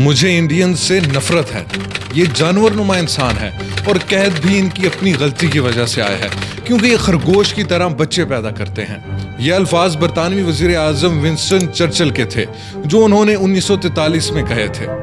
मुझे इंडियन से नफरत है। ये जानवर नुमा इंसान है और कैद भी इनकी अपनी गलती की वजह से आया है, क्योंकि ये खरगोश की तरह बच्चे पैदा करते हैं। ये अल्फाज बरतानवी वजीर आजम विंस्टन चर्चिल के थे, जो उन्होंने 1943 में कहे थे।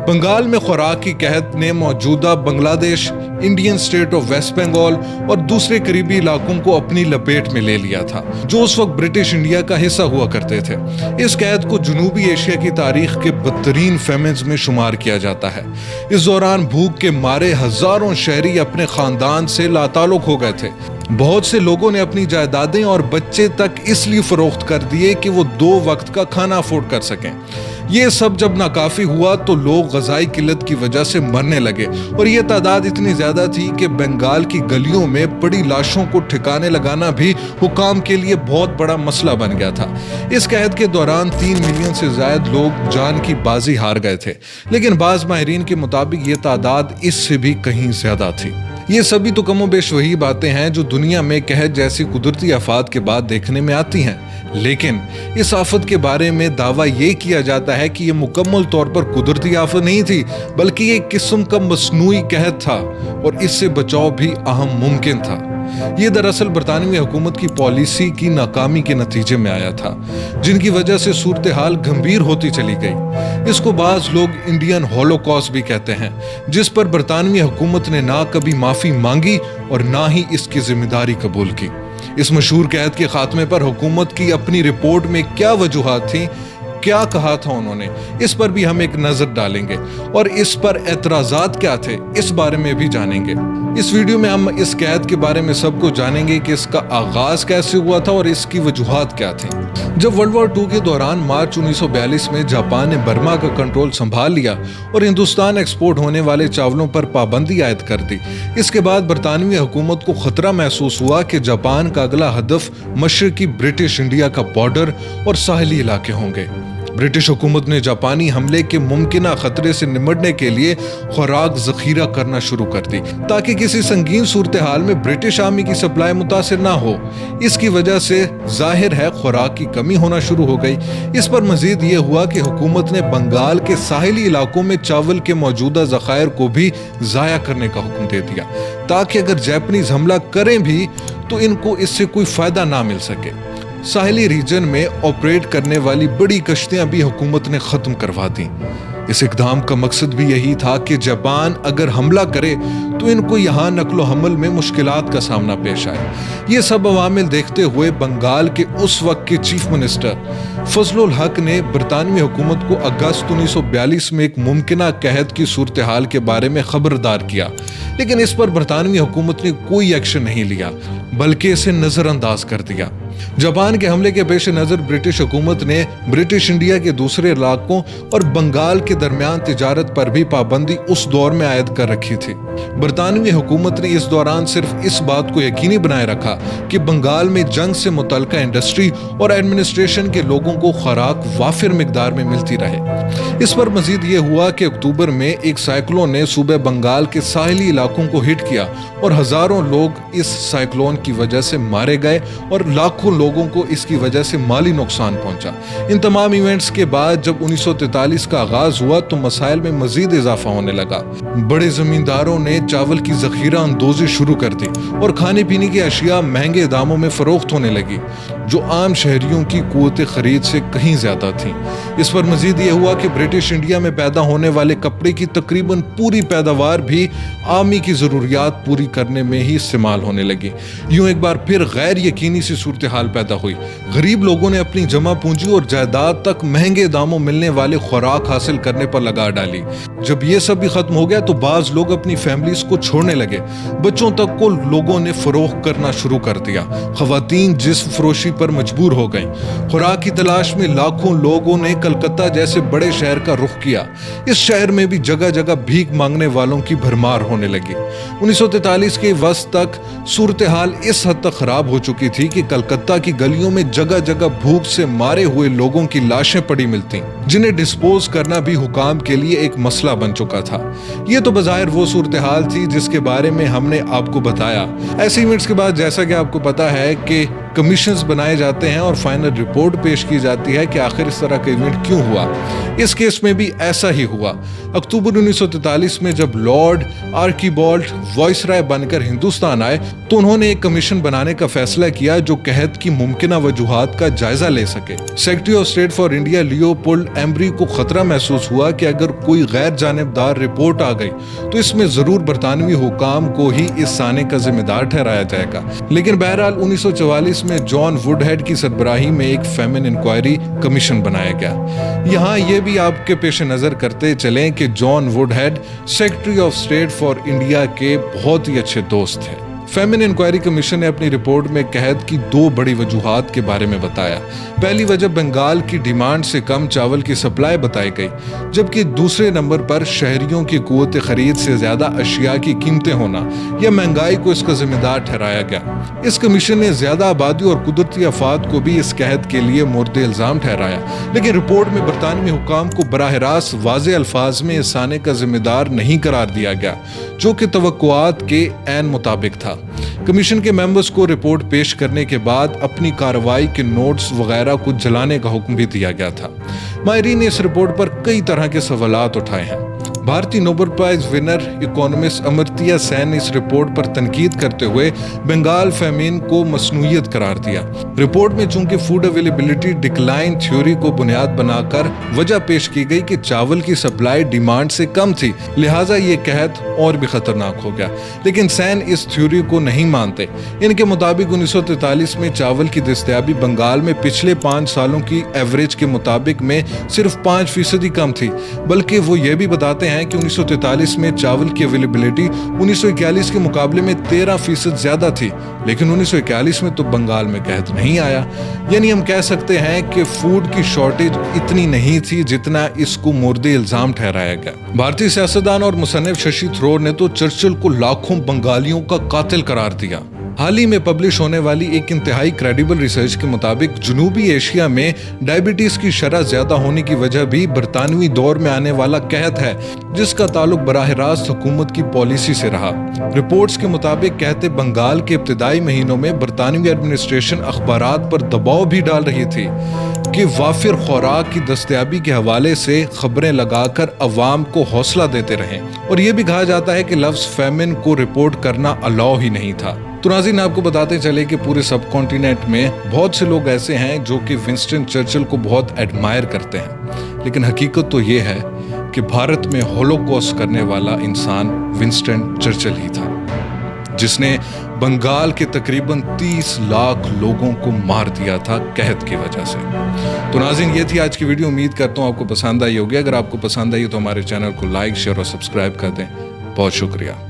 बंगाल में खुराक की कहत ने मौजूदा Bangladesh, Indian state of West Bengal और दूसरे करीबी इलाकों को अपनी लपेट में ले लिया था, जो उस वक्त ब्रिटिश इंडिया का हिस्सा हुआ करते थे। इस कहत को जनूबी एशिया की तारीख के बदतरीन फेमिन्स में शुमार किया जाता है। इस दौरान भूख के मारे हजारों शहरी अपने खानदान से लाताल्लुक हो गए थे। बहुत से लोगों ने अपनी जायदादें और बच्चे तक इसलिए फरोख्त कर दिए कि वो 2 वक्त का खाना अफोर्ड कर सकें। ये सब जब नाकाफी हुआ तो लोग ग़िज़ाई किल्लत की वजह से मरने लगे और ये तादाद इतनी ज़्यादा थी कि बंगाल की गलियों में पड़ी लाशों को ठिकाने लगाना भी हुकाम के लिए बहुत बड़ा मसला बन गया था। इस कहत के दौरान 3 मिलियन से ज़ायद लोग जान की बाजी हार गए थे, लेकिन बाज़ माहिरीन के मुताबिक ये तादाद इससे भी कहीं ज़्यादा थी। ये सभी तो कमोबेश वही बातें हैं जो दुनिया में कहत जैसी कुदरती आफात के बाद देखने में आती हैं, लेकिन इस आफत के बारे में दावा ये किया जाता है कि ये मुकम्मल तौर पर कुदरती आफत नहीं थी, बल्कि एक किस्म का मसनूई कहत था और इससे बचाव भी अहम मुमकिन था। ये दरअसल बरतानवी हुकूमत की पॉलिसी की नाकामी के नतीजे में आया था, जिनकी वजह से सूरत हाल गंभीर होती चली गई। इसको बाज लोग इंडियन हॉलोकॉस्ट भी कहते हैं, जिस पर बरतानवी हुकूमत ने ना कभी माफी मांगी और ना ही इसकी जिम्मेदारी कबूल की। इस मशहूर कहत के खात्मे पर हुकूमत की अपनी रिपोर्ट में क्या वजूहात थी, क्या कहा था उन्होंने, इस पर भी हम एक नजर डालेंगे और इस पर एतराजात क्या थे, इस बारे में भी जानेंगे। इस वीडियो में हम इस कहत के बारे में सब कुछ जानेंगे कि इसका आगाज कैसे हुआ था और इसकी वजूहात क्या थी। जब वर्ल्ड वॉर 2 के दौरान मार्च 1942 में जापान ने बर्मा का कंट्रोल संभाल लिया और हिंदुस्तान एक्सपोर्ट होने वाले चावलों पर पाबंदी आयद कर दी, इसके बाद बरतानवी हुकूमत को खतरा महसूस हुआ कि जापान का अगला हदफ मशरकी ब्रिटिश इंडिया का बॉर्डर और साहली इलाके होंगे। ब्रिटिश हुकूमत ने जापानी हमले के मुमकिना खतरे से निपटने के लिए खुराक जखीरा करना शुरू कर दी, ताकि किसी संगीन सूरत हाल में ब्रिटिश आर्मी की सप्लाई मुतासिर ना हो। इसकी वजह से जाहिर है खुराक की कमी होना शुरू हो गई। इस पर मजीद ये हुआ कि हुकूमत ने बंगाल के साहिली इलाकों में चावल के मौजूदा ज़खायर को भी ज़ाया करने का हुक्म दे दिया, ताकि अगर जापानीज हमला करें भी तो इनको इससे कोई फायदा ना मिल सके। साहिली रीजन में ऑपरेट करने वाली बड़ी कश्तियां भी हुकूमत ने खत्म करवा दी। इस इकदाम का मकसद भी यही था कि जापान अगर हमला करे तो इनको यहाँ नकलो हमल में मुश्किलात का सामना पेश आए। ये सब अवामिल देखते हुए बंगाल के उस वक्त के चीफ मिनिस्टर फजलुल हक ने बरतानवी हुकूमत को अगस्त 1942 में एक मुमकिना कहत की सूरत हाल के बारे में खबरदार किया, लेकिन इस पर बरतानवी हुकूमत ने कोई एक्शन नहीं लिया, बल्कि इसे नजरअंदाज कर दिया। जापान के हमले के पेश नजर ब्रिटिश हुकूमत ने ब्रिटिश इंडिया के दूसरे इलाकों और बंगाल के दरमियान तिजारत पर भी पाबंदी उस दौर में आयद कर रखी थी। बरतानवी हुकूमत ने इस दौरान सिर्फ इस बात को यकीनी बनाए रखा कि बंगाल में जंग से मुतल्लिका इंडस्ट्री और एडमिनिस्ट्रेशन के लोगों को खुराक वाफिर मिकदार में मिलती रहे। इस पर मजीद ये हुआ कि अक्टूबर में एक साइक्लोन ने सूबे बंगाल के साहिली इलाकों को हिट किया और हजारों लोग इस साइक्लोन की वजह से मारे गए और लाखों लोगों को इसकी वजह से माली नुकसान पहुंचा। इन तमाम इवेंट्स के बाद जब 1943 का आगाज हुआ तो मसाइल में मजीद इजाफा होने लगा। बड़े जमींदारों ने चावल की जखीरा अंदोजी शुरू कर दी और खाने पीने की अशिया महंगे दामों में फरोख्त होने लगी, जो आम शहरियों की कुव्वत खरीद से कहीं ज्यादा थी। इस पर मजीद ये हुआ कि ब्रिटिश इंडिया में पैदा होने वाले कपड़े की तकरीबन पूरी पैदावार भी आर्मी की जरूरियात पूरी करने में ही इस्तेमाल होने लगी। यूं एक बार फिर गैर यकीनी सी सूरत हाल पैदा हुई। गरीब लोगों ने अपनी जमा पूंजी और जायदाद तक महंगे दामों मिलने वाले खुराक हासिल करने पर लगा डाली। जब ये सब भी खत्म हो गया तो बाज लोग अपनी फैमिलीज को छोड़ने लगे। बच्चों तक को लोगों ने फरोख्त करना शुरू कर दिया। खवातीन जिस्म फरोशी पर मजबूर हो गईं। खुराक की तलाश में लाखों लोगों ने कलकत्ता जैसे बड़े शहर का रुख किया। इस शहर में भी जगह जगह भीख मांगने वालों की भरमार होने लगी। 1943 के वक्त तक सूरत हाल इस हद तक खराब हो चुकी थी कि कलकत्ता की गलियों में जगह जगह भूख से मारे हुए लोगों की लाशें पड़ी मिलती, जिन्हें डिस्पोज करना भी हुकाम के लिए एक मसला बन चुका था। ये तो बज़ाहिर वो सूरत हाल थी जिसके बारे में हमने आपको बताया। ऐसे इवेंट्स के बाद जैसा कि आपको पता है कि कमीशंस बनाए जाते हैं और फाइनल रिपोर्ट पेश की जाती है कि आखिर इस तरह का इवेंट क्यों हुआ। इस केस में भी ऐसा ही हुआ। अक्टूबर 1943 में जब लॉर्ड आर्कीबाल्ड वाइसराय बनकर हिंदुस्तान आए तो उन्होंने एक कमीशन बनाने का फैसला किया जो कहत की मुमकिन वजूहात का जायजा ले सके। Secretary of state for India Leopold Amery को खतरा महसूस हुआ कि अगर कोई गैर जानिबदार रिपोर्ट आ गई तो इसमें जरूर बरतानवी हुकाम को ही इस साने का जिम्मेदार ठहराया जाएगा। लेकिन बहरहाल 1944 में जॉन वुडहेड की सरबराही में एक फेमिन इंक्वायरी कमीशन बनाया गया। यहाँ ये भी आपके पेश नजर करते चलें कि John Woodhead secretary of state for India के बहुत ही अच्छे दोस्त थे। फेमिन इंक्वायरी कमीशन ने अपनी रिपोर्ट में कहत की दो बड़ी वजूहात के बारे में बताया। पहली वजह बंगाल की डिमांड से कम चावल की सप्लाई बताई गई, जबकि दूसरे नंबर पर शहरियों की कुव्वत खरीद से ज्यादा अशिया की कीमतें होना या महंगाई को इसका जिम्मेदार ठहराया गया। इस कमीशन ने ज्यादा आबादी और कुदरती आफात को भी इस कहत के लिए मोर्द इल्जाम ठहराया, लेकिन रिपोर्ट में बरतानवी हुकाम को बराह रास्त वाज़े अल्फाज में इस साने का जिम्मेदार नहीं करार दिया गया, जो कि तवक्कुआत के ऐन मुताबिक था। कमीशन के मेंबर्स को रिपोर्ट पेश करने के बाद अपनी कार्रवाई के नोट्स वगैरह को जलाने का हुक्म भी दिया गया था। माहिरीन ने इस रिपोर्ट पर कई तरह के सवालात उठाए हैं। भारतीय Nobel prize winner economist Amartya Sen ने इस रिपोर्ट पर तनकीद करते हुए बंगाल फेमिन को मसनूइयत करार दिया। रिपोर्ट में चूंकि फूड अवेलेबिलिटी डिक्लाइन थ्योरी को बुनियाद बनाकर वजह पेश की गई कि चावल की सप्लाई डिमांड से कम थी, लिहाजा ये कहत और भी खतरनाक हो गया। लेकिन सेन इस थ्योरी को नहीं मानते। इनके मुताबिक 1943 में चावल की दस्तयाबी बंगाल में पिछले 5 सालों की एवरेज के मुताबिक में सिर्फ 5% कम थी, बल्कि वो ये भी बताते हैं कि 1943 में चावल की अवेलेबिलिटी 1941 के मुकाबले में 13% ज्यादा थी, लेकिन 1941 में तो बंगाल में कहत नहीं आया। यानी हम कह सकते हैं कि फूड की शॉर्टेज इतनी नहीं थी जितना इसको मोर्द इल्जाम ठहराया गया। भारतीय सियासतदान और मुसन्निफ शशि थरूर ने तो चर्चिल को लाखों बंगालियों का कातिल करार दिया। हाल ही में पब्लिश होने वाली एक इंतहाई क्रेडिबल रिसर्च के मुताबिक जनूबी एशिया में डायबिटीज की शरह ज्यादा होने की वजह भी बरतानवी दौर में आने वाला कहत है, जिसका ताल्लुक बराह रास्त हुकूमत की पॉलिसी से रहा। रिपोर्ट्स के मुताबिक कहते बंगाल के इब्तिदाई महीनों में बरतानवी एडमिनिस्ट्रेशन अखबारात पर दबाव भी डाल रही थी कि वाफिर खुराक की दस्तयाबी के हवाले से खबरें लगाकर अवाम को हौसला देते रहें, और यह भी कहा जाता है कि लफ्ज फेमिन को रिपोर्ट करना अलाउ ही नहीं था। तो नाज़रीन, आपको बताते चले कि पूरे सब कॉन्टिनेंट में बहुत से लोग ऐसे हैं जो कि विंस्टन चर्चिल को बहुत एडमायर करते हैं, लेकिन हकीकत तो ये है कि भारत में होलोकॉस्ट करने वाला इंसान विंस्टन चर्चिल ही था, जिसने बंगाल के तकरीबन 30 लाख लोगों को मार दिया था कहत की वजह से। तो नाज़रीन, ये थी आज की वीडियो। उम्मीद करता हूँ आपको पसंद आई होगी। अगर आपको पसंद आई तो हमारे चैनल को लाइक, शेयर और सब्सक्राइब कर दें। बहुत शुक्रिया।